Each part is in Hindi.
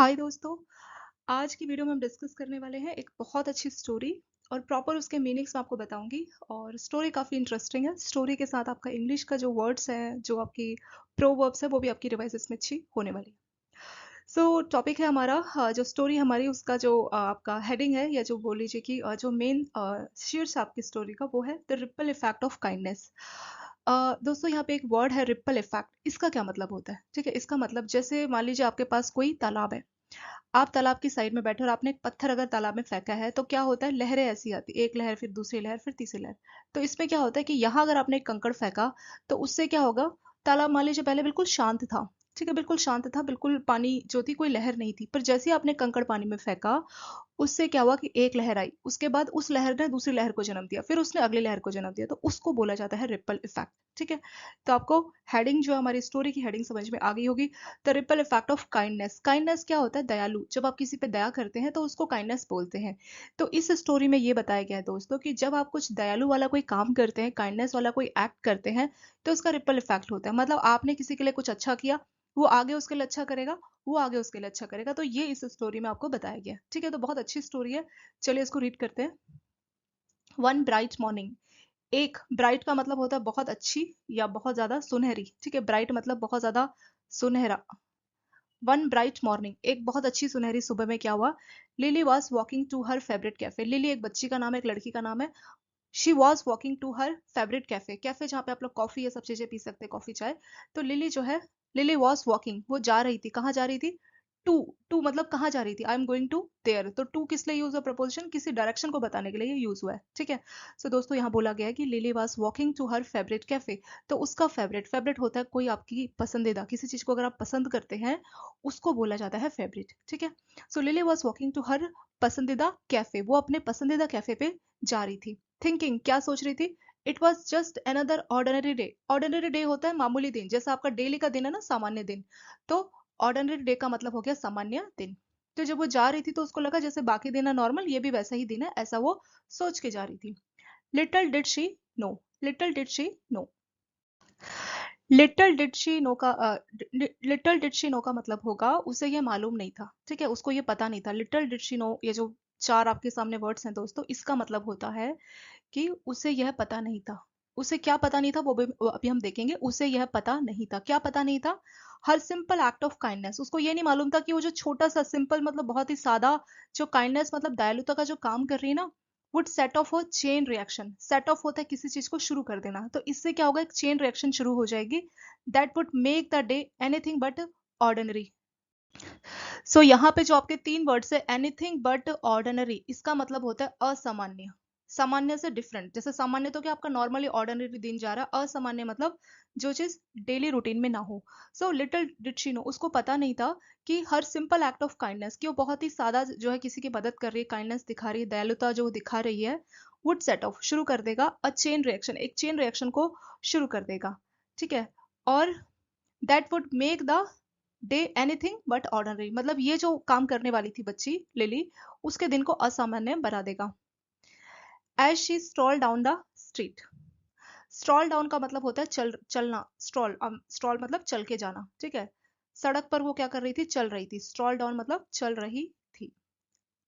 हाय दोस्तों, आज की वीडियो में हम डिस्कस करने वाले हैं एक बहुत अच्छी स्टोरी और प्रॉपर उसके मीनिंग्स मैं आपको बताऊंगी। और स्टोरी काफ़ी इंटरेस्टिंग है। स्टोरी के साथ आपका इंग्लिश का जो वर्ड्स है, जो आपकी प्रोवर्ब्स है, वो भी आपकी रिवाइज इसमें अच्छी होने वाली है। सो टॉपिक है हमारा, जो स्टोरी हमारी उसका जो आपका हेडिंग है, या जो बोल लीजिए कि जो मेन शीर्ष आपकी स्टोरी का, वो है the ripple effect of kindness. दोस्तों, यहाँ पे एक वर्ड है रिपल इफेक्ट। इसका क्या मतलब होता है? ठीक है, इसका मतलब जैसे मान लीजिए आपके पास कोई तालाब है। आप तालाब की साइड में बैठे और आपने एक पत्थर अगर तालाब में फेंका है, तो क्या होता है, लहरें ऐसी आती, एक लहर फिर दूसरी लहर फिर तीसरी लहर। तो इसमें क्या होता है कि यहाँ अगर आपने एक कंकड़ फेंका, तो उससे क्या होगा, तालाब मान लीजिए पहले बिल्कुल शांत था। ठीक है, बिल्कुल शांत था, बिल्कुल पानी जो थी कोई लहर नहीं थी, पर जैसे ही आपने कंकड़ पानी में फेंका, उससे क्या हुआ कि एक लहर आई, उसके बाद उस लहर ने दूसरी लहर को जन्म दिया, फिर उसने अगली लहर को जन्म दिया, तो उसको बोला जाता है रिपल इफेक्ट। ठीक है, तो आपको हेडिंग, जो हमारी स्टोरी की हेडिंग समझ में आ गई होगी। The ripple effect of kindness. Kindness क्या होता है? दयालु। जब आप किसी पे दया करते हैं तो उसको काइंडनेस बोलते हैं। तो इस स्टोरी में ये बताया गया है दोस्तों कि जब आप कुछ दयालु वाला कोई काम करते हैं, काइंडनेस वाला कोई एक्ट करते हैं, तो उसका रिपल इफेक्ट होता है। मतलब आपने किसी के लिए कुछ अच्छा किया, वो आगे उसके लिए अच्छा करेगा, वो आगे उसके लिए अच्छा करेगा। तो ये इस स्टोरी में आपको बताया गया है। ठीक है, तो बहुत अच्छी स्टोरी है। चलिए इसको रीड करते हैं। One bright morning. एक ब्राइट का मतलब होता है बहुत अच्छी या बहुत ज्यादा सुनहरी। ठीक है, ब्राइट मतलब बहुत ज्यादा सुनहरा। वन ब्राइट मॉर्निंग, एक बहुत अच्छी सुनहरी सुबह में क्या हुआ, Lily was walking to her favourite cafe. लिली एक बच्ची का नाम है, एक लड़की का नाम है। She was walking to her favourite cafe. Cafe जहाँ पे आप लोग कॉफी, ये सब चीजें पी सकते हैं, कॉफी चाय। तो लिली जो है, लिली वॉज वॉकिंग, वो जा रही थी। कहाँ जा रही थी? टू। टू मतलब कहाँ जा रही थी? I am going to there. तो टू किस लिए यूज है? प्रपोजिशन, किसी डायरेक्शन को बताने के लिए ये यूज हुआ है। ठीक है, सो दोस्तों यहाँ बोला गया है कि Lily was walking to her favourite cafe. तो उसका फेवरेट, फेवरेट होता है कोई आपकी पसंदीदा, किसी चीज को अगर आप पसंद करते हैं, उसको बोला जाता है फेवरेट। ठीक है, so Lily was walking to her पसंदीदा कैफे। वो अपने पसंदीदा कैफे पे जा रही थी। थिंकिंग, क्या सोच रही थी? It was just another ordinary day. Ordinary day होता है मामूली दिन, जैसा आपका डेली का दिन है ना, सामान्य दिन। तो ऑर्डिनरी डे का मतलब हो गया सामान्य दिन। तो जब वो जा रही थी तो उसको लगा जैसे बाकी दिन है नॉर्मल, ये भी वैसा ही दिन है, ऐसा वो सोच के जा रही थी। Little did she no. Little did she no. Little did she no का लिटिल डिड शी नो का मतलब होगा उसे ये मालूम नहीं था। ठीक है, उसको ये पता नहीं था। लिटिल डिड शी नो, ये जो चार आपके सामने वर्ड्स हैं दोस्तों, इसका मतलब होता है कि उसे यह पता नहीं था। उसे क्या पता नहीं था, वो अभी हम देखेंगे। उसे यह पता नहीं था। क्या पता नहीं था? हर सिंपल एक्ट ऑफ काइंडनेस। उसको ये नहीं मालूम था कि वो जो छोटा सा सिंपल, मतलब बहुत ही सादा, जो काइंडनेस मतलब दयालुता का जो काम कर रही है ना, would set of a chain reaction. Set of होता है किसी चीज को शुरू कर देना, तो इससे क्या होगा, एक चेन रिएक्शन शुरू हो जाएगी। That would make the day anything but ordinary. So यहाँ पे जो आपके तीन वर्ड्स है, एनीथिंग बट ऑर्डिनरी, इसका मतलब होता है असामान्य। सामान्य से डिफरेंट। जैसे सामान्य तो क्या आपका नॉर्मली ऑर्डिनरी दिन जा रहा है, असामान्य मतलब जो चीज डेली रूटीन में ना हो। So little did she know, उसको पता नहीं था कि हर सिंपल एक्ट ऑफ काइंडनेस, कि वो बहुत ही सादा जो है किसी की मदद कर रही है, काइंडनेस दिखा रही है, दयालुता जो दिखा रही है, वुड सेट ऑफ, शुरू कर देगा अ चेन रिएक्शन, एक चेन रिएक्शन को शुरू कर देगा। ठीक है, और that would make the day anything but ordinary, मतलब ये जो काम करने वाली थी बच्ची लिली, उसके दिन को असामान्य बना देगा। As she stroll down the street. Stroll down का मतलब होता है चलना। स्ट्रॉल, स्ट्रॉल मतलब चल के जाना। ठीक है, सड़क पर वो क्या कर रही थी? चल रही थी। स्ट्रॉल डाउन मतलब चल रही थी।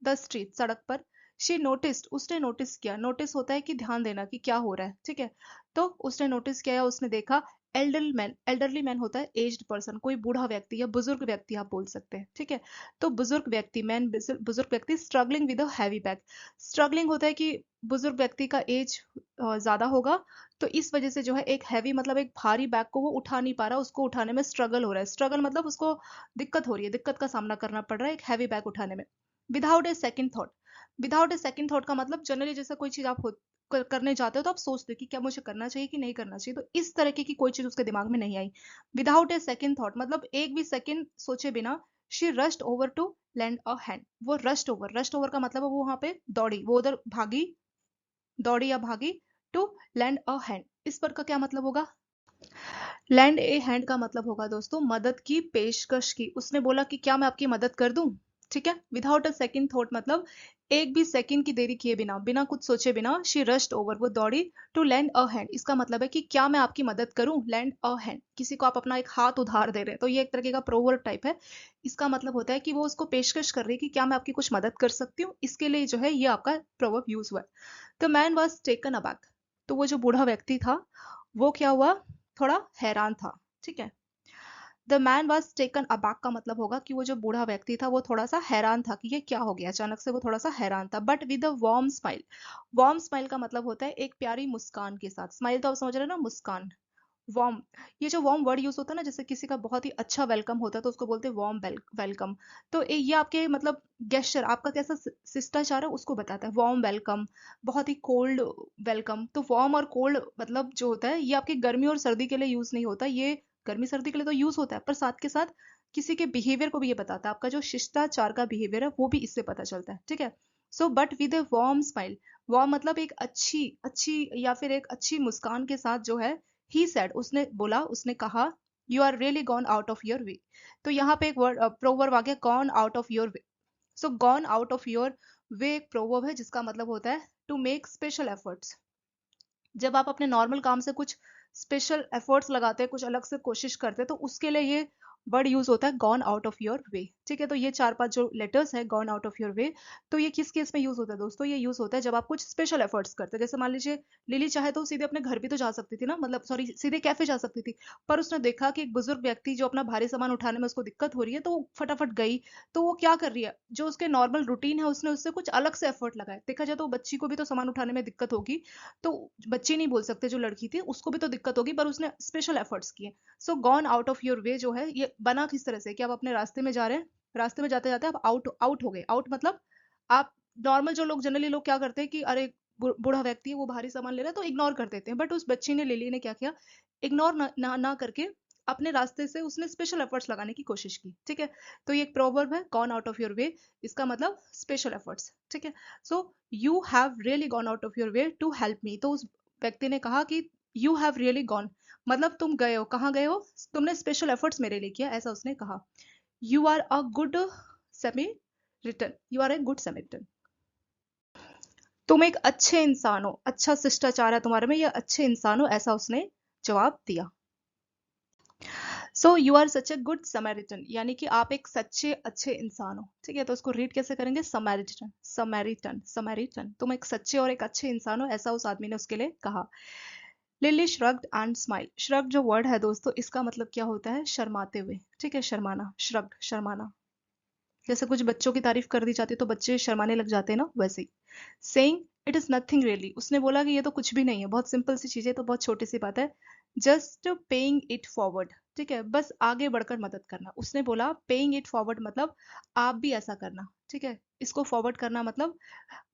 द स्ट्रीट, सड़क पर। शी नोटिस्ड, उसने नोटिस किया। नोटिस होता है कि ध्यान देना कि क्या हो रहा है। ठीक है, तो उसने नोटिस किया या उसने देखा, एल्डरली मैन। एल्डरली मैन होता है एज्ड पर्सन, कोई बूढ़ा व्यक्ति या बुजुर्ग व्यक्ति आप बोल सकते हैं। ठीक है, तो बुजुर्ग व्यक्ति, मैन बुजुर्ग व्यक्ति, struggling with a heavy bag. Struggling होता है कि बुजुर्ग व्यक्ति का एज ज्यादा होगा, तो इस वजह से जो है एक हैवी मतलब एक भारी बैग को वो उठा नहीं पा रहा, उसको उठाने में स्ट्रगल हो रहा है। स्ट्रगल मतलब उसको दिक्कत हो रही है, दिक्कत का सामना करना पड़ रहा है एक हैवी बैग उठाने में। Without a second thought. Without a second thought का मतलब जनरली जैसा कोई चीज आप करने जाते हो तो आप सोचते हो कि क्या मुझे करना चाहिए कि नहीं करना चाहिए, तो इस तरीके की कोई चीज उसके दिमाग में नहीं आई। विदाउट ए सेकंड थॉट मतलब एक भी सेकंड सोचे बिना, she rushed over to land a hand. वो रश्ड ओवर, रश्ड ओवर का मतलब है वो वहां पे दौड़ी, वो उधर भागी, दौड़ी या भागी, टू लैंड अ हैंड। इस पर का क्या मतलब होगा? लैंड ए हैंड का मतलब होगा दोस्तों मदद की पेशकश की। उसने बोला कि क्या मैं आपकी मदद कर दूं? ठीक है, विदाउट अ सेकंड थॉट मतलब एक भी सेकंड की देरी किए बिना, बिना कुछ सोचे बिना, शी रश्ड ओवर, वो दौड़ी, टू लैंड अ हैंड, इसका मतलब है कि क्या मैं आपकी मदद करूं, लैंड अ हैंड, किसी को आप अपना एक हाथ उधार दे रहे हैं, तो ये एक तरीके का प्रोवर्ब टाइप है। इसका मतलब होता है कि वो उसको पेशकश कर रही है कि क्या मैं आपकी कुछ मदद कर सकती हूँ, इसके लिए जो है ये आपका प्रोवर्ब यूज हुआ है। The man was taken aback, तो वो जो बूढ़ा व्यक्ति था वो क्या हुआ, थोड़ा हैरान था। ठीक है, the man was taken aback का मतलब होगा कि वो जो बूढ़ा व्यक्ति था वो थोड़ा सा हैरान था कि ये क्या हो गया, अचानक से वो थोड़ा सा हैरान था, but with a warm smile. Warm smile का मतलब होता है एक प्यारी मुस्कान के साथ, स्माइल तो आप समझ रहे हैं ना, मुस्कान। वार्म, ये जो वार्म वर्ड यूज होता है ना, जैसे किसी का बहुत ही अच्छा वेलकम होता है तो उसको बोलते हैं वार्म वेलकम। तो ये आपके मतलब गेस्चर, आपका कैसा शिष्टाचार है उसको बताता है, वार्म वेलकम, बहुत ही कोल्ड वेलकम। तो वार्म और कोल्ड मतलब जो होता है ये आपकी गर्मी और सर्दी के लिए यूज नहीं होता, ये गर्मी सर्दी के लिए तो यूज होता है, पर साथ के साथ किसी के बिहेवियर को भी ये बताता है, आपका जो शिष्टाचार का बिहेवियर है वो भी इससे पता चलता है। ठीक है, so but with a warm smile, warm मतलब एक अच्छी अच्छी या फिर एक अच्छी मुस्कान के साथ जो है, ही सेड, उसने बोला, उसने कहा, you are really gone out of your way. तो यहाँ पे एक वर्ड प्रोवर्ब आ गया, gone out of your way. So gone out of your way एक प्रोवर्ब है जिसका मतलब होता है टू मेक स्पेशल एफर्ट्स। जब आप अपने नॉर्मल काम से कुछ स्पेशल एफर्ट्स लगाते हैं, कुछ अलग से कोशिश करते हैं, तो उसके लिए ये वर्ड यूज होता है गॉन आउट ऑफ योर वे। ठीक है, तो ये चार पांच जो लेटर्स है gone out of your way, तो ये किस केस में यूज होता है दोस्तों, ये यूज होता है जब आप कुछ स्पेशल एफर्ट्स करते हैं। जैसे मान लीजिए लिली चाहे तो सीधे अपने घर भी तो जा सकती थी ना, मतलब सॉरी सीधे कैफे जा सकती थी, पर उसने देखा कि एक बुजुर्ग व्यक्ति जो अपना भारी सामान उठाने में उसको दिक्कत हो रही है, तो वो फटाफट गई। तो वो क्या कर रही है, जो उसके नॉर्मल रूटीन है उसने उससे कुछ अलग से एफर्ट लगाया। देखा जाए तो बच्ची को भी तो सामान उठाने में दिक्कत होगी, तो बच्ची नहीं बोल सकते, जो लड़की थी उसको भी तो दिक्कत होगी, पर उसने स्पेशल एफर्ट्स किए। So gone out of your way जो है ये बना किस तरह से कि आप अपने रास्ते में जा रहे हैं, रास्ते में जाते जाते आप आउट आउट हो गए। आउट मतलब आप नॉर्मल जो लोग जनरली लोग क्या करते हैं कि अरे बूढ़ा व्यक्ति है वो भारी सामान ले रहा है तो इग्नोर कर देते हैं, बट उस बच्ची ने लिली ने क्या किया, इग्नोर ना करके अपने रास्ते से उसने स्पेशल एफर्ट्स लगाने की कोशिश की। ठीक है, तो ये एक प्रोवर्ब है gone out of your way, इसका मतलब स्पेशल एफर्ट्स। ठीक है, so you have really gone out of your way to help me, तो उस व्यक्ति ने कहा कि यू हैव रियली गॉन मतलब तुम गए हो, कहाँ गए हो, तुमने स्पेशल एफर्ट्स मेरे लिए किया, ऐसा उसने कहा। You are a good Samaritan, you are a good Samaritan, तुम एक अच्छे इंसान हो, अच्छा शिष्टाचार है तुम्हारे में, ये अच्छे इंसान हो, ऐसा उसने जवाब दिया। So you are such a good Samaritan, यानी कि आप एक सच्चे अच्छे इंसान हो। ठीक है, तो उसको रीड कैसे करेंगे, समैरिटन समैरिटन समैरिटन, तुम एक सच्चे और एक अच्छे इंसान हो, ऐसा उस आदमी ने उसके लिए कहा। Lily shrugged and smile, shrug जो वर्ड है दोस्तों इसका मतलब क्या होता है, शर्माते हुए। ठीक है, शर्माना, श्रग्ड शर्माना, जैसे कुछ बच्चों की तारीफ कर दी जाती है तो बच्चे शर्माने लग जाते हैं ना, वैसे ही। Saying it is nothing really, उसने बोला कि ये तो कुछ भी नहीं है, बहुत सिंपल सी चीज है, तो बहुत छोटी सी बात है। जस्ट पेइंग इट फॉरवर्ड, ठीक है, बस आगे बढ़कर मदद करना। उसने बोला पेइंग इट फॉरवर्ड मतलब आप भी ऐसा करना। ठीक है, इसको फॉरवर्ड करना मतलब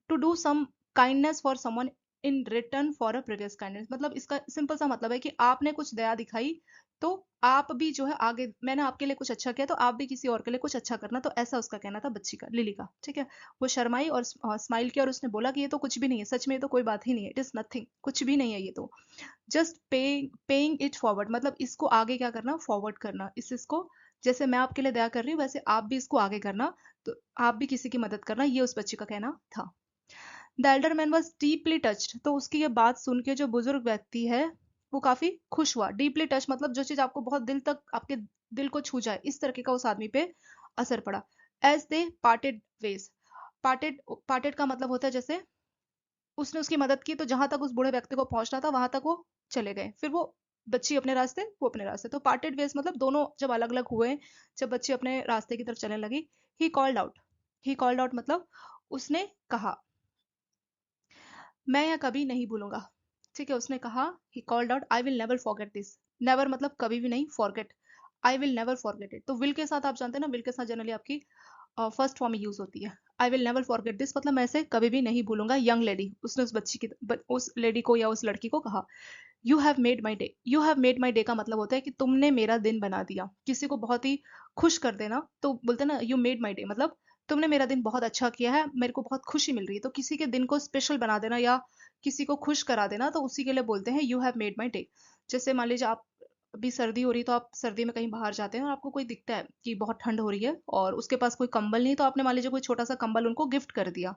to do some kindness for someone in return for a previous kindness, मतलब इसका सिंपल सा मतलब है कि आपने कुछ दया दिखाई तो आप भी जो है आगे, मैंने आपके लिए कुछ अच्छा किया तो आप भी किसी और के लिए कुछ अच्छा करना, तो ऐसा उसका कहना था बच्ची का, लिली का। ठीक है, वो शर्माई और स्माइल किया और उसने बोला कि ये तो कुछ भी नहीं है, सच में ये तो कोई बात ही नहीं है, इट इज नथिंग, कुछ भी नहीं है ये तो। जस्ट पेइंग इट फॉरवर्ड मतलब इसको आगे क्या करना, फॉरवर्ड करना, इसको जैसे मैं आपके लिए दया कर रही हूँ वैसे आप भी इसको आगे करना, तो आप भी किसी की मदद करना, ये उस बच्ची का कहना था। The Elder man was deeply touched, तो उसकी ये बात सुन के जो बुजुर्ग व्यक्ति है वो काफी खुश हुआ। डीपली टच मतलब जो चीज आपको बहुत दिल तक, आपके दिल को छू जाए, इस तरह का उस आदमी पे असर पड़ा। As they parted ways, parted parted का मतलब होता है जैसे उसने उसकी मदद की तो जहां तक उस बूढ़े व्यक्ति को पहुंचना था वहां तक वो चले गए, फिर वो बच्ची अपने रास्ते वो अपने रास्ते, तो पार्टेड वेज मतलब दोनों जब अलग अलग हुए, जब बच्ची अपने रास्ते की तरफ चलने लगी। He called out, he called out मतलब उसने कहा, मैं यह कभी नहीं भूलूंगा। ठीक है, उसने कहा, he called out I will never forget this, never मतलब कभी भी नहीं, forget, I will never forget it, तो विल के साथ आप जानते हैं ना, विल के साथ जनरली आपकी फर्स्ट फॉर्म यूज होती है। I will never forget this मतलब मैं इसे कभी भी नहीं भूलूंगा। यंग लेडी, उसने उस बच्ची की उस लेडी को या उस लड़की को कहा। You have made my day, you have made my day का मतलब होता है कि तुमने मेरा दिन बना दिया, किसी को बहुत ही खुश कर देना तो बोलते हैं ना यू मेड माई डे, मतलब तुमने मेरा दिन बहुत अच्छा किया है, मेरे को बहुत खुशी मिल रही है, तो किसी के दिन को स्पेशल बना देना या किसी को खुश करा देना तो उसी के लिए बोलते हैं you have made my day. जैसे मान लीजिए आप अभी सर्दी हो रही है तो आप सर्दी में कहीं बाहर जाते हैं और आपको कोई दिखता है कि बहुत ठंड हो रही है और उसके पास कोई कंबल नहीं, तो आपने मान लीजिए कोई छोटा सा कंबल उनको गिफ्ट कर दिया,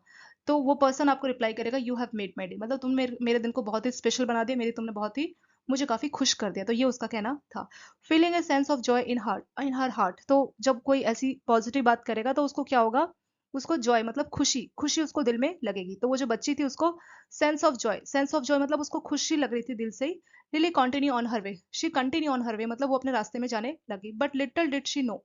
तो वो पर्सन आपको रिप्लाई करेगा you have made my day, मतलब तुम मेरे दिन को बहुत ही स्पेशल बना दिया, मेरी तुमने बहुत ही मुझे काफी खुश कर दिया। तो ये उसका कहना था। Feeling a sense of joy in her heart, तो जब कोई ऐसी पॉजिटिव बात करेगा तो उसको क्या होगा, उसको जॉय मतलब खुशी, खुशी उसको दिल में लगेगी। तो वो जो बच्ची थी उसको सेंस ऑफ जॉय मतलब उसको खुशी लग रही थी दिल से ही। Lily continue on her way, she continue on her way मतलब वो अपने रास्ते में जाने लगी। But little did she know,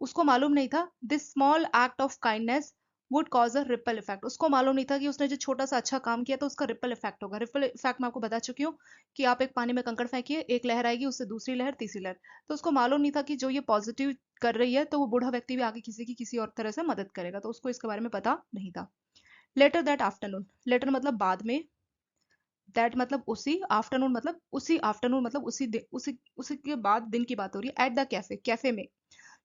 उसको मालूम नहीं था, this small act of kindness would cause a ripple effect, उसको मालूम नहीं था कि उसने जो छोटा सा अच्छा काम किया तो उसका रिपल इफेक्ट होगा। रिपल इफेक्ट मैं आपको बता चुकी हूँ कि आप एक पानी में कंकड़ फेंकिए, एक लहर आएगी, उससे दूसरी लहर, तीसरी लहर। तो उसको मालूम नहीं था कि जो ये पॉजिटिव कर रही है तो वो बूढ़ा व्यक्ति भी आगे किसी की किसी और तरह से मदद करेगा, तो उसको इसके बारे में पता नहीं था। लेटर दैट आफ्टरनून, लेटर मतलब बाद में, दैट मतलब उसी, आफ्टरनून मतलब उसी, आफ्टरनून मतलब उसी के बाद दिन की बात हो रही है। एट द कैफे, कैफे में,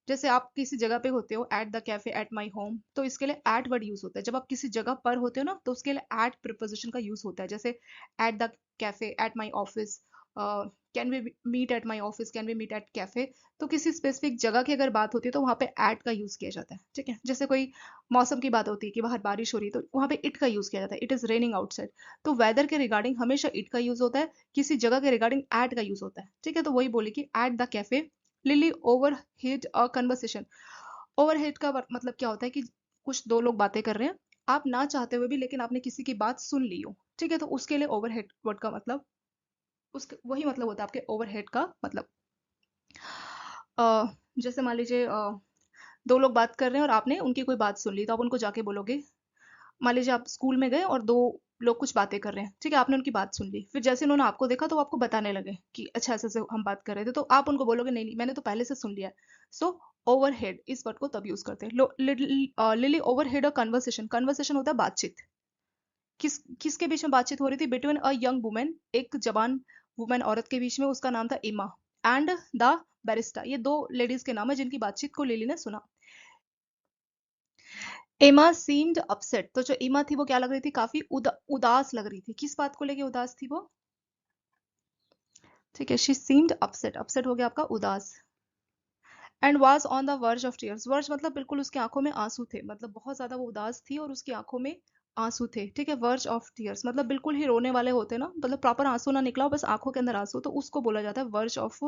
जैसे आप किसी जगह पे होते हो, eight the cafe, at my home, तो इसके लिए एट वर्ड यूज होता है। जब आप किसी जगह पर होते हो ना तो उसके लिए एट प्रिपोजिशन का यूज होता है। जैसे at the cafe, at my office, can we meet at my office, can we meet at cafe. तो किसी स्पेसिफिक जगह की अगर बात होती है तो वहां पे एट का यूज किया जाता है, ठीक है। जैसे कोई मौसम की बात होती है कि बाहर बारिश हो रही है तो वहां पे इट का यूज किया जाता है, इट इज रेनिंग आउटसाइड। तो वेदर के रिगार्डिंग हमेशा इट का यूज होता है, किसी जगह के रिगार्डिंग एट का यूज होता है, ठीक है। तो वही बोली कि eight the cafe lily overhead a conversation. Overhead का मतलब क्या होता है कि कुछ दो लोग बातें कर रहे हैं, आप ना चाहते हुए भी लेकिन आपने किसी की बात सुन ली हो, ठीक है। तो उसके लिए ओवरहेड वर्ड का मतलब, उसके वही मतलब होता है आपके ओवरहेड का मतलब। जैसे मान लीजिए दो लोग बात कर रहे हैं और आपने उनकी कोई बात सुन ली, तो आप उनको जाके बोलोगे, मान लीजिए आप स्कूल में गए और दो लोग कुछ बातें कर रहे हैं, ठीक है, आपने उनकी बात सुन ली, फिर जैसे उन्होंने आपको देखा तो वो आपको बताने लगे कि अच्छा ऐसे ऐसे हम बात कर रहे थे, तो आप उनको बोलोगे नहीं नहीं मैंने तो पहले से सुन लिया है। सो ओवरहेड इस वर्ड को तब यूज करते हैं। Lily overhead a conversation, conversation होता है बातचीत। किसके बीच में बातचीत हो रही थी, बिटवीन अ यंग वुमेन, एक जवान वुमेन औरत के बीच में, उसका नाम था इमा, एंड द बैरिस्टा। ये दो लेडीज के नाम है जिनकी बातचीत को लिली ने सुना। एमा सीम्ड अपसेट, तो जो एमा थी वो क्या लग रही थी, काफी उदास लग रही थी। किस बात को लेके उदास थी वो, ठीक है, शी सीम्ड अपसेट, अपसेट हो गया आपका उदास। And was on the verge of tears, verge मतलब बिल्कुल उसकी आंखों में आंसू थे, मतलब बहुत ज्यादा वो उदास थी और उसकी आंखों में आंसू थे, ठीक है। वर्ज ऑफ टीयर्स मतलब बिल्कुल ही रोने वाले होते ना, मतलब प्रॉपर आंसू ना निकला हो, बस आंखों के अंदर आंसू, तो उसको बोला जाता है वर्ज ऑफ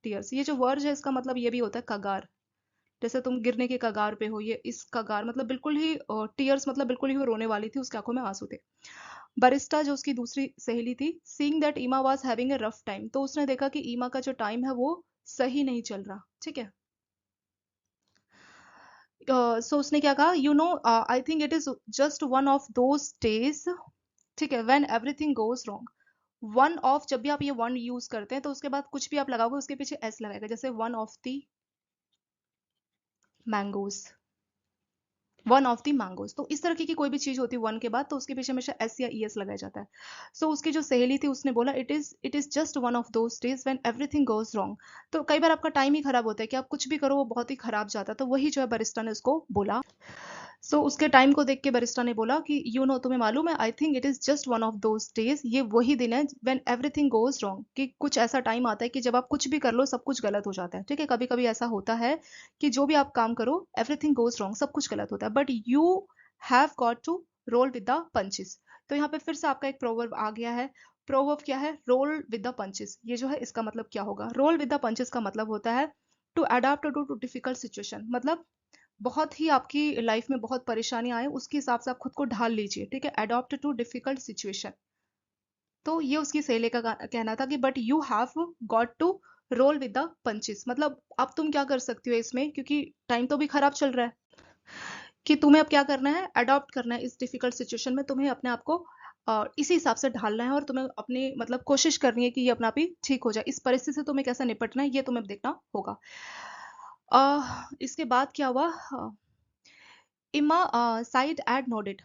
टीयर्स। ये जो वर्ज है इसका मतलब ये भी होता है कगार, जैसे तुम गिरने के कगार पे हो, ये इस कगार मतलब बिल्कुल ही, टीयर्स मतलब बिल्कुल ही वो रोने वाली थी, उसकी आंखों में आंसू थे। बरिस्टा जो उसकी दूसरी सहेली थी, सीइंग दैट ईमा was having a rough time, तो उसने देखा कि ईमा का जो टाइम है वो सही नहीं चल रहा, ठीक है। सो उसने क्या कहा, you know I think it is just one of those days, ठीक है, when everything goes wrong. One of, जब भी आप ये वन यूज करते हैं तो उसके बाद कुछ भी आप लगाओगे उसके पीछे एस लगाएगा, जैसे one of the mangoes, one of the mangoes. तो इस तरह की कोई भी चीज होती है वन के बाद तो उसके पीछे हमेशा एस या ई एस लगाया जाता है। सो उसकी जो सहेली थी उसने बोला it is just one of those days when everything goes wrong. तो कई बार आपका टाइम ही खराब होता है कि आप कुछ भी करो वो बहुत ही खराब जाता है, तो वही जो है बरिस्टा ने उसको बोला। सो उसके टाइम को देख के बरिस्टा ने बोला कि यू नो तुम्हें मालूम है, I think it is just one of those days, ये वही दिन है व्हेन एवरीथिंग गोज रॉन्ग, कि कुछ ऐसा टाइम आता है कि जब आप कुछ भी कर लो सब कुछ गलत हो जाता है, ठीक है। कभी कभी ऐसा होता है कि जो भी आप काम करो एवरीथिंग गोज रॉन्ग, सब कुछ गलत होता है, but you have got to roll with the punches. तो यहाँ पे फिर से आपका एक प्रोवर्ब आ गया है। प्रोवर्ब क्या है, रोल विद द पंचेस, ये जो है इसका मतलब क्या होगा, रोल विद द पंचेस का मतलब होता है to adapt to difficult situation, मतलब बहुत ही आपकी लाइफ में बहुत परेशानी आए उसके हिसाब से आप खुद को ढाल लीजिए, ठीक है, अडॉप्ट टू डिफिकल्ट सिचुएशन। तो ये उसकी सहेली का कहना था कि but you have got to roll with the punches, मतलब अब तुम क्या कर सकती हो इसमें, क्योंकि टाइम तो भी खराब चल रहा है, कि तुम्हें अब क्या करना है, अडॉप्ट करना है इस डिफिकल्ट सिचुएशन में, तुम्हें अपने आप को इसी हिसाब से ढालना है और तुम्हें अपनी मतलब कोशिश करनी है कि ये अपना आप ही ठीक हो जाए, इस परिस्थिति से तुम्हें कैसे निपटना है ये तुम्हें देखना होगा। इसके बाद क्या हुआ, इमा साइड एड नोडेड,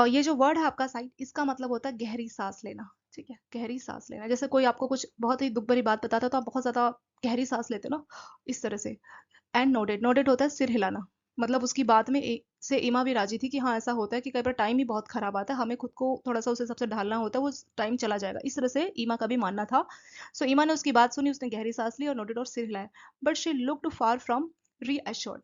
ये जो वर्ड है आपका साइड, इसका मतलब होता है गहरी सांस लेना, ठीक है, गहरी सांस लेना। जैसे कोई आपको कुछ बहुत ही दुख भरी बात बताता है तो आप बहुत ज्यादा गहरी सांस लेते हो ना, इस तरह से। एंड नोडेड, नोडेड होता है सिर हिलाना, मतलब उसकी बात में से ईमा भी राजी थी कि हाँ ऐसा होता है कि कई बार टाइम ही बहुत खराब आता है, हमें खुद को थोड़ा सा उस हिसाब से ढालना होता है, वो टाइम चला जाएगा, इस तरह से ईमा का भी मानना था। सो ईमा ने उसकी बात सुनी, उसने गहरी सांस ली और नोटेड और सिर हिलाया। But she looked far from reassured.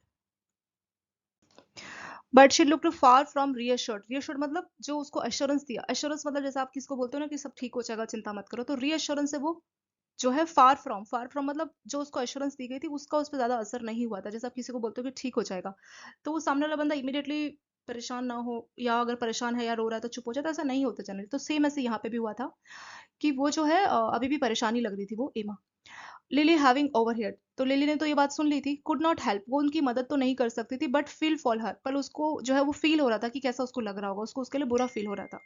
But she looked far from reassured. Reassured मतलब जो उसको एश्योरेंस दिया। एश्योरेंस मतलब जैसे आप किसको बोलते हो ना कि सब ठीक हो जाएगा, चिंता मत करो, तो रीअश्योरेंस से वो जो है फार फ्रॉम मतलब जो उसको एश्योरेंस दी गई थी उसका उस पर ज्यादा असर नहीं हुआ था। जैसे आप किसी को बोलते हो कि ठीक हो जाएगा, तो वो सामने वाला बंदा इमीडिएटली परेशान ना हो, या अगर परेशान है या रो रहा है तो चुप हो जाता है, ऐसा नहीं होता जनरली। तो सेम ऐसे यहाँ पे भी हुआ था कि वो जो है अभी भी परेशानी लग रही थी वो एमा। लिली हैविंग ओवरहियर्ड, तो लिली ने तो ये बात सुन ली थी। कुड नॉट हेल्प, वो उनकी मदद तो नहीं कर सकती थी, बट फील फॉर हर, पर उसको जो है वो फील हो रहा था कि कैसा उसको लग रहा होगा, उसको उसके लिए बुरा फील हो रहा था।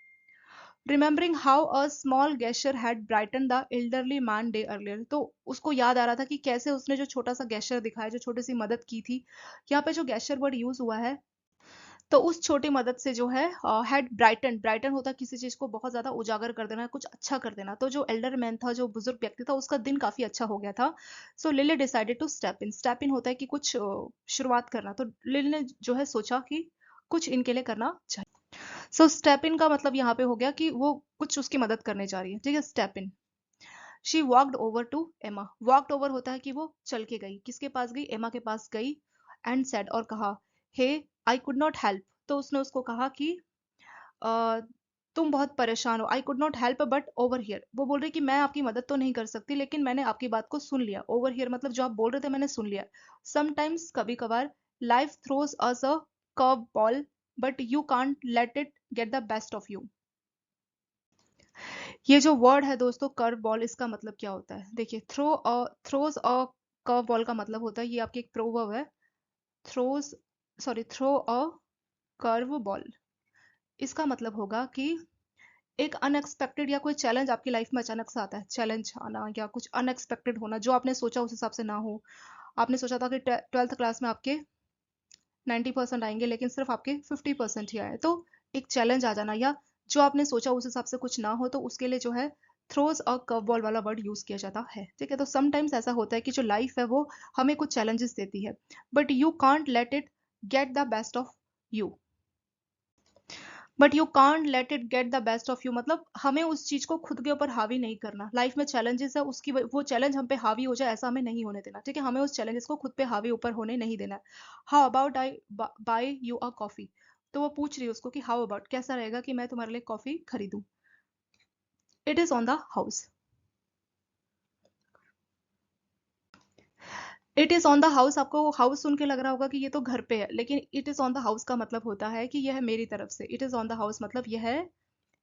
Remembering how a small gesture had brighten the elderly man day earlier, तो उसको याद आ रहा था कि कैसे उसने जो छोटा सा गेस्चर दिखाया, जो छोटी सी मदद की थी। यहाँ पे जो गेस्चर वर्ड यूज हुआ है, तो उस छोटी मदद से जो है हैड ब्राइटन, ब्राइटन होता है किसी चीज को बहुत ज्यादा उजागर कर देना, कुछ अच्छा कर देना। तो जो एल्डर मैन था, जो बुजुर्ग व्यक्ति था, उसका दिन काफी अच्छा हो गया था। So Lily decided to step in. Step in होता है कि कुछ शुरुआत करना, तो लिली ने जो है सोचा कि कुछ इनके लिए करना चाहिए। सो स्टेप इन का मतलब यहाँ पे हो गया कि वो कुछ उसकी मदद करने जा रही है, ठीक है, step in. She walked over to Emma. Walked over होता है कि वो चल के गई, किसके पास गई, एमा के पास गई। एंड सेड, और कहा, हे आई कुड नॉट हेल्प, तो उसने उसको कहा कि "अ, तुम बहुत परेशान हो, I could not help but over here", वो बोल रही कि मैं आपकी मदद तो नहीं कर सकती लेकिन मैंने आपकी बात को सुन लिया। ओवर हियर मतलब जो आप बोल रहे थे मैंने सुन लिया। समटाइम्स, कभी कभार, life throws us a curve ball but you can't let it get the best of you. ये जो वर्ड है दोस्तों, कर्व बॉल, इसका मतलब क्या होता है? देखिए, थ्रोज अ कर्व बॉल का मतलब होता है, ये आपकी एक प्रोवर्ब है, throws, sorry, throw a curve ball. इसका मतलब होगा कि एक अनएक्सपेक्टेड या कोई चैलेंज आपकी लाइफ में अचानक से आता है, चैलेंज आना या कुछ अनएक्सपेक्टेड होना, जो आपने सोचा उस हिसाब से ना हो। आपने सोचा था कि 12th क्लास में आपके 90% आएंगे लेकिन सिर्फ आपके 50% ही आए, तो एक चैलेंज आ जाना, या जो आपने सोचा उस हिसाब से कुछ ना हो, तो उसके लिए जो है थ्रोस और कर्व बॉल वाला वर्ड यूज किया जाता है, ठीक है। तो समटाइम्स ऐसा होता है कि जो लाइफ है वो हमें कुछ चैलेंजेस देती है, but you can't let it get the best of you. But you can't let it get the best of you मतलब हमें उस चीज को खुद के ऊपर हावी नहीं करना। लाइफ में चैलेंजेस है, उसकी वो चैलेंज हम पे हावी हो जाए ऐसा हमें नहीं होने देना, ठीक है। हमें उस चैलेंजेस को खुद पे हावी ऊपर होने नहीं देना। How about I buy you a coffee, तो वो पूछ रही है उसको कि हाउ अबाउट, कैसा रहेगा कि मैं तुम्हारे लिए कॉफी खरीदूं। It is on the house. It is on the house, आपको हाउस सुन के लग रहा होगा कि ये तो घर पे है, लेकिन it is on the house का मतलब होता है कि यह मेरी तरफ से। It is on the house मतलब यह है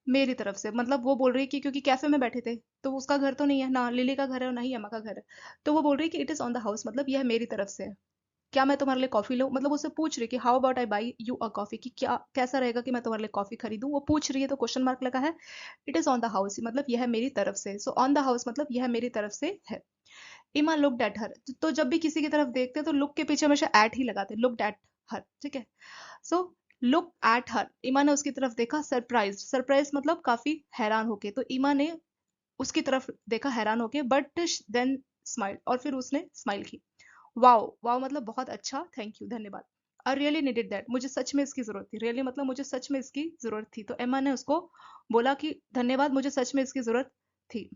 मेरी तरफ से। मतलब वो बोल रही है कि क्योंकि कैफे में बैठे थे, तो उसका घर तो नहीं है ना, लिली का घर है और ना ही अम्मा का घर है, तो वो बोल रही है कि it is on the house मतलब यह मेरी तरफ से है। क्या मैं तुम्हारे लिए कॉफी लूं, मतलब उससे पूछ रही है कि how about I by you a coffee, कि क्या कैसा रहेगा कि मैं तुम्हारे लिए कॉफी खरीदूं, वो पूछ रही है तो क्वेश्चन मार्क लगा है। It is on the house मतलब यह मेरी तरफ से, सो ऑन द हाउस मतलब यह मेरी तरफ से है। इमा लुक्ड एट हर, तो जब भी किसी की तरफ देखते हैं तो लुक के पीछे हमेशा एट ही लगाते हैं, लुक्ड एट हर, ठीक है। सो लुक एट हर, इमा ने उसकी तरफ देखा, सरप्राइज, सरप्राइज मतलब काफी हैरान होके, तो इमा ने उसकी तरफ देखा हैरान होके, बट देन स्माइल, और फिर उसने स्माइल की। वाओ, वाओ मतलब बहुत अच्छा, थैंक यू, धन्यवाद। आई रियली नीडेड दैट, मुझे सच में इसकी जरूरत थी। रियली मतलब मुझे सच में इसकी जरूरत थी, तो एमा ने उसको बोला कि धन्यवाद, मुझे सच में इसकी जरूरत थी।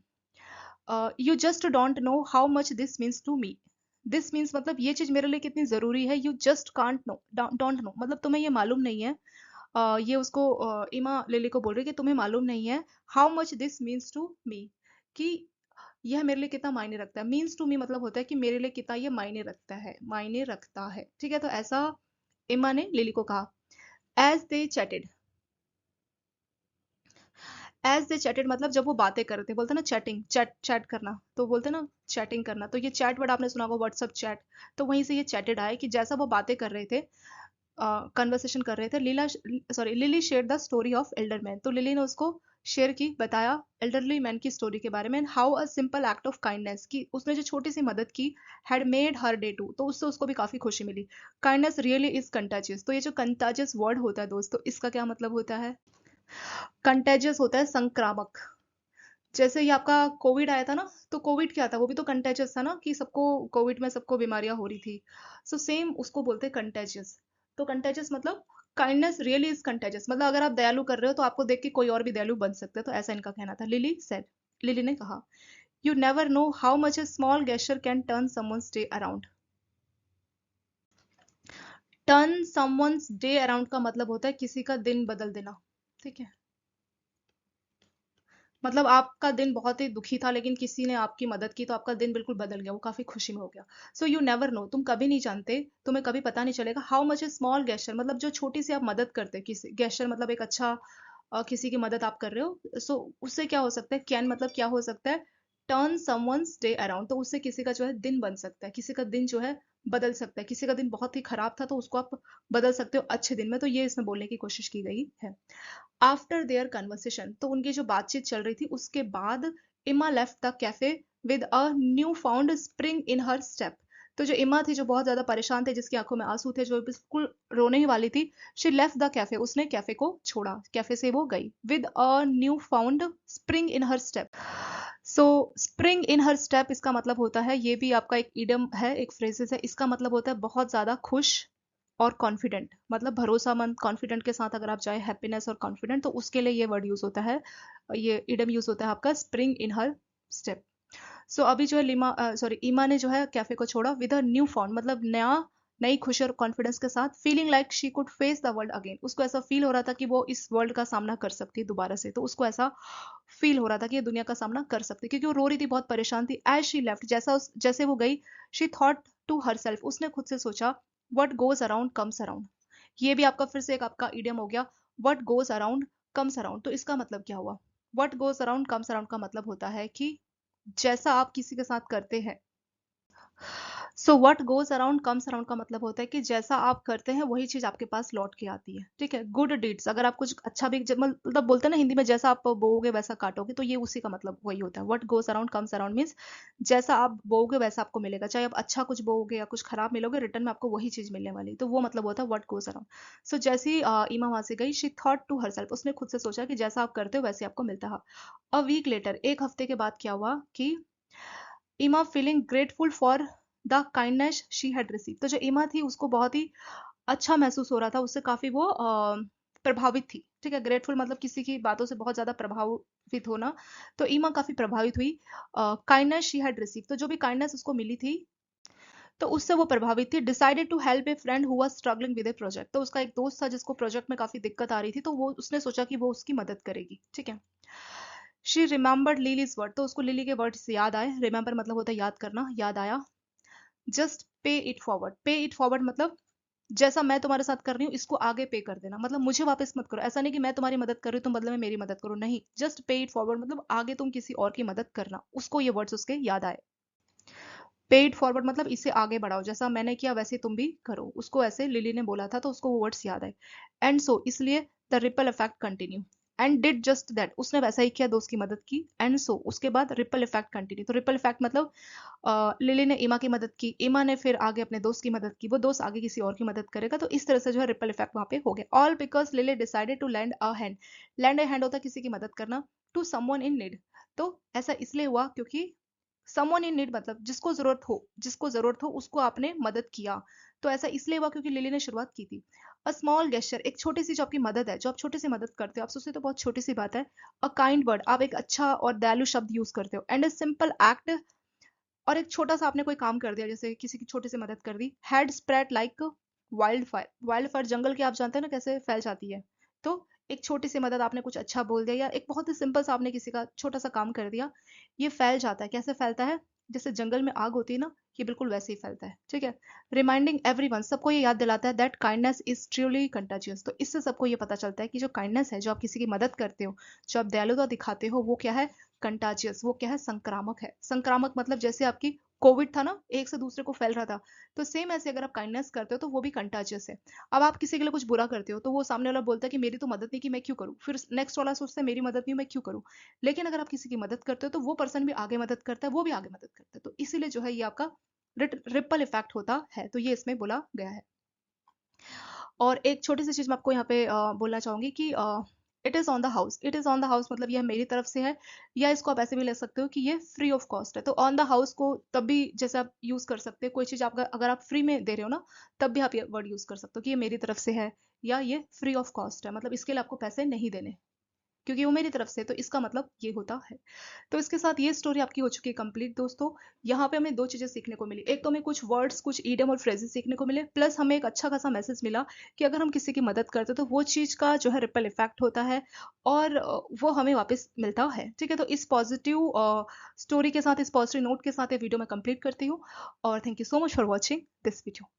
You just don't know how much this means to me. This means मतलब ये चीज मेरे लिए कितनी जरूरी है। You just can't know, don't know मतलब तुम्हें ये मालूम नहीं है। ये उसको इमा लिली को बोल रही है कि तुम्हें मालूम नहीं है how much this means to me, कि यह मेरे लिए कितना मायने रखता है। मीन्स टू मी मतलब होता है कि मेरे लिए कितना ये मायने रखता है, मायने रखता है, ठीक है। तो ऐसा इमा ने लिली को कहा। As they chatted, as they chatted मतलब जब वो बातें कर रहे थे, बोलते ना चैटिंग, चैट चैट करना, तो बोलते ना चैटिंग करना, तो ये चैट वर्ड आपने सुना होगा, व्हाट्सअप चैट, तो वहीं से ये चैटेड आया कि जैसा वो बातें कर रहे थे, कन्वर्सेशन कर रहे थे। Leela, sorry, Lily share the story of elder man, तो लिली ने उसको शेयर की, बताया एल्डरली मैन की स्टोरी के बारे में। How a simple act of kindness, की उसने जो छोटी सी मदद की, had made her day too, तो उससे उसको भी काफी खुशी मिली। काइंडनेस रियली इज कंटाजियस, तो ये जो कंटाजियस वर्ड होता है दोस्तों, इसका क्या मतलब होता है? कंटेजियस होता है संक्रामक। जैसे ही आपका कोविड आया था ना, तो कोविड क्या था, वो भी तो कंटेजियस था ना, कि सबको कोविड में सबको बीमारियां हो रही थी। सो सेम उसको बोलते हैं कंटेजियस। तो कंटेजियस मतलब काइंडनेस रियली इज कंटेजियस, मतलब अगर आप दयालु कर रहे हो तो आपको देख के कोई और भी दयालु बन सकता है, तो ऐसा इनका कहना था। लिली सेड, लिली ने कहा, you never know how much A small gesture can turn someone's day around. Turn someone's day around का मतलब होता है किसी का दिन बदल देना, ठीक है। मतलब आपका दिन बहुत ही दुखी था लेकिन किसी ने आपकी मदद की तो आपका दिन बिल्कुल बदल गया, वो काफी खुशी में हो गया। सो यू नेवर नो, तुम कभी नहीं जानते, तुम्हें कभी पता नहीं चलेगा, how much A small gesture मतलब जो छोटी सी आप मदद करते, किसी गेस्चर मतलब एक अच्छा किसी की मदद आप कर रहे हो, सो उससे क्या हो सकता है, कैन मतलब क्या हो सकता है, टर्न समवन्स डे अराउंड, तो उससे किसी का जो है दिन बन सकता है, किसी का दिन जो है बदल सकता है, किसी का दिन बहुत ही खराब था तो उसको आप बदल सकते हो अच्छे दिन में, तो ये इसमें बोलने की कोशिश की गई है। आफ्टर देयर कन्वर्सेशन, तो उनकी जो बातचीत चल रही थी उसके बाद इमा left the cafe with a new found spring in her step. तो जो इमा थी, जो बहुत ज्यादा परेशान थे, जिसकी आंखों में आंसू थे, जो बिल्कुल रोने ही वाली थी, शी लेफ्ट द कैफे, उसने कैफे को छोड़ा, कैफे से वो गई, with a new found spring in her step. So spring in her step इसका मतलब होता है, ये भी आपका एक इडम है, एक फ्रेजेस है, इसका मतलब होता है बहुत ज्यादा खुश और कॉन्फिडेंट, मतलब भरोसामंद, कॉन्फिडेंट के साथ अगर आप जाए, हैप्पीनेस और कॉन्फिडेंट, तो उसके लिए ये वर्ड यूज होता है, ये इडम यूज होता है आपका, स्प्रिंग इन हर स्टेप। सो अभी जो है लीमा सॉरी ईमा ने जो है कैफे को छोड़ा विद अ न्यू फाउंड, मतलब नया, नई खुशी और कॉन्फिडेंस के साथ, feeling like she could face the world again, उसको ऐसा फील हो रहा था कि वो इस वर्ल्ड का सामना कर सकती है दोबारा से, तो उसको ऐसा फील हो रहा था कि ये दुनिया का सामना कर सकती है, क्योंकि वो रो रही थी, बहुत परेशान थी। एज शी लेफ्ट, जैसे वो गई, she thought to herself, उसने खुद से सोचा, what goes around comes around. ये भी आपका फिर से एक आपका इडियम हो गया, what goes around comes around, तो इसका मतलब क्या हुआ, what goes around comes around का मतलब होता है कि जैसा आप किसी के साथ करते हैं, so what goes around comes around का मतलब होता है कि जैसा आप करते हैं वही चीज आपके पास लौट के आती है, ठीक है। गुड डीड्स, अगर आप कुछ अच्छा भी मतलब बोलते हैं ना हिंदी में, जैसा आप बोओगे वैसा काटोगे, तो ये उसी का मतलब वही होता है। What goes around comes around means जैसा आप बोओगे वैसा आपको मिलेगा, चाहे आप अच्छा कुछ बोओगे या कुछ खराब मिलोगे, रिटर्न में आपको वही चीज मिलने वाली, तो वो मतलब होता है व्हाट गोज अराउंड। सो जैसे ही ईमा वहां से गई, शी थॉट टू हरसेल्फ, उसने खुद से सोचा कि जैसा आप करते हो वैसे आपको मिलता है। अ वीक लेटर, एक हफ्ते के बाद क्या हुआ कि इमा feeling grateful for the kindness she had receive, तो जो इमा थी उसको बहुत ही अच्छा महसूस हो रहा था, उससे काफी वो प्रभावित थी, ठीक है। ग्रेटफुल मतलब किसी की बातों से बहुत ज्यादा प्रभावित होना, तो इमा काफी प्रभावित हुई, काइंडनेस शी हैड रिसीव, तो जो भी काइंडनेस उसको मिली थी तो उससे वो प्रभावित थी। Decided to help a friend who was struggling with a project, तो उसका एक दोस्त था जिसको प्रोजेक्ट में काफी दिक्कत आ रही थी, तो वो उसने सोचा कि वो उसकी मदद करेगी, ठीक है। शी रिमेंबर्ड लिलीज वर्ड, तो उसको लिली के वर्ड्स याद आए, रिमेंबर मतलब होता है याद करना, याद आया। जस्ट पे इट फॉरवर्ड, पे इट फॉरवर्ड मतलब जैसा मैं तुम्हारे साथ कर रही हूँ इसको आगे पे कर देना, मतलब मुझे वापस मत करो, ऐसा नहीं कि मैं तुम्हारी मदद कर रही हूँ तुम बदले में मेरी मदद करो, नहीं, जस्ट पे इट फॉरवर्ड मतलब आगे तुम किसी और की मदद करना, उसको ये वर्ड्स उसके याद आए। पे इट फॉरवर्ड मतलब इसे आगे बढ़ाओ, जैसा मैंने किया वैसे तुम भी करो, उसको ऐसे लिली ने बोला था तो उसको वो वर्ड्स याद आए। एंड सो इसलिए the ripple effect continue, and did just that, उसने वैसा ही किया, दोस्त की मदद की, एंड सो उसके बाद रिपल इफेक्ट कंटिन्यू, तो रिपल इफेक्ट मतलब लिली ने इमा की मदद की, इमा ने फिर आगे अपने दोस्त की मदद की, वो दोस्त आगे किसी और की मदद करेगा, तो इस तरह से जो है रिपल इफेक्ट वहां पे हो गया। All because Lily decided to land a hand, land a hand होता है किसी की मदद करना, टू समवन इन नीड, तो ऐसा इसलिए हुआ क्योंकि समवन इन नीड मतलब जिसको जरूरत हो उसको आपने मदद किया, तो ऐसा इसलिए हुआ क्योंकि लिली ने शुरुआत की थी। अ स्मॉल गेस्चर, एक छोटी सी जो आपकी मदद है, जो आप छोटी सी मदद करते हो, आप सोचते हो तो बहुत छोटी सी बात है। अ काइंड वर्ड, आप एक अच्छा और दयालु शब्द यूज करते हो, एंड अ सिंपल एक्ट, और एक छोटा सा आपने कोई काम कर दिया, जैसे किसी की छोटी सी मदद कर दी, had spread like wildfire, wildfire जंगल की आप जानते हैं ना कैसे फैल जाती है, तो एक छोटी सी मदद, आपने कुछ अच्छा बोल दिया या एक बहुत ही सिंपल सा आपने किसी का छोटा सा काम कर दिया, ये फैल जाता है। कैसे फैलता है, जैसे जंगल में आग होती है ना, ये बिल्कुल वैसे ही फैलता है, ठीक है। रिमाइंडिंग एवरीवन, सबको ये याद दिलाता है that kindness is truly contagious, तो इससे सबको ये पता चलता है कि जो काइंडनेस है, जो आप किसी की मदद करते हो, जो आप दयालुता दिखाते हो, वो क्या है, कंटाजियस, वो क्या है, संक्रामक है। संक्रामक मतलब जैसे आपकी कोविड था ना, एक से दूसरे को फैल रहा था, तो सेम ऐसे अगर आप काइंडनेस करते हो तो वो भी कंटाजियस है। अब आप किसी के लिए कुछ बुरा करते हो तो वो सामने वाला बोलता है कि मेरी तो मदद नहीं की, मैं क्यों करूं, फिर नेक्स्ट वाला सोचता है मेरी मदद नहीं, मैं क्यों करूं। लेकिन अगर आप किसी की मदद करते हो तो वो पर्सन भी आगे मदद करता है, वो भी आगे मदद करता है, तो इसीलिए जो है ये आपका रिपल इफेक्ट होता है, तो ये इसमें बोला गया है। और एक छोटी सी चीज मैं आपको यहाँ पे बोलना चाहूंगी कि it is on the house. It is on the house मतलब यह मेरी तरफ से है, या इसको आप ऐसे भी ले सकते हो कि ये फ्री ऑफ कॉस्ट है। तो ऑन द हाउस को तब भी जैसे आप यूज़ कर सकते हैं, कोई चीज़ आपका अगर आप फ्री में दे रहे हो ना, तब भी आप ये वर्ड यूज़ कर सकते हो कि ये मेरी तरफ से है, या ये फ्री ऑफ कॉस्ट है, मतलब इसके लिए आपको पैसे नहीं देने, क्योंकि वो मेरी तरफ से है, तो इसका मतलब ये होता है। तो इसके साथ ये स्टोरी आपकी हो चुकी है कंप्लीट दोस्तों। यहाँ पे हमें दो चीज़ें सीखने को मिली। एक तो हमें कुछ वर्ड्स, कुछ ईडियम और फ्रेजेस सीखने को मिले, प्लस हमें एक अच्छा खासा मैसेज मिला कि अगर हम किसी की मदद करते हैं तो वो चीज़ का जो है रिपल इफेक्ट होता है, और वो हमें वापस मिलता है। ठीक है, तो इस पॉजिटिव स्टोरी के साथ, इस पॉजिटिव नोट के साथ ये वीडियो मैं कंप्लीट करती हूँ, और thank you so much for watching this video.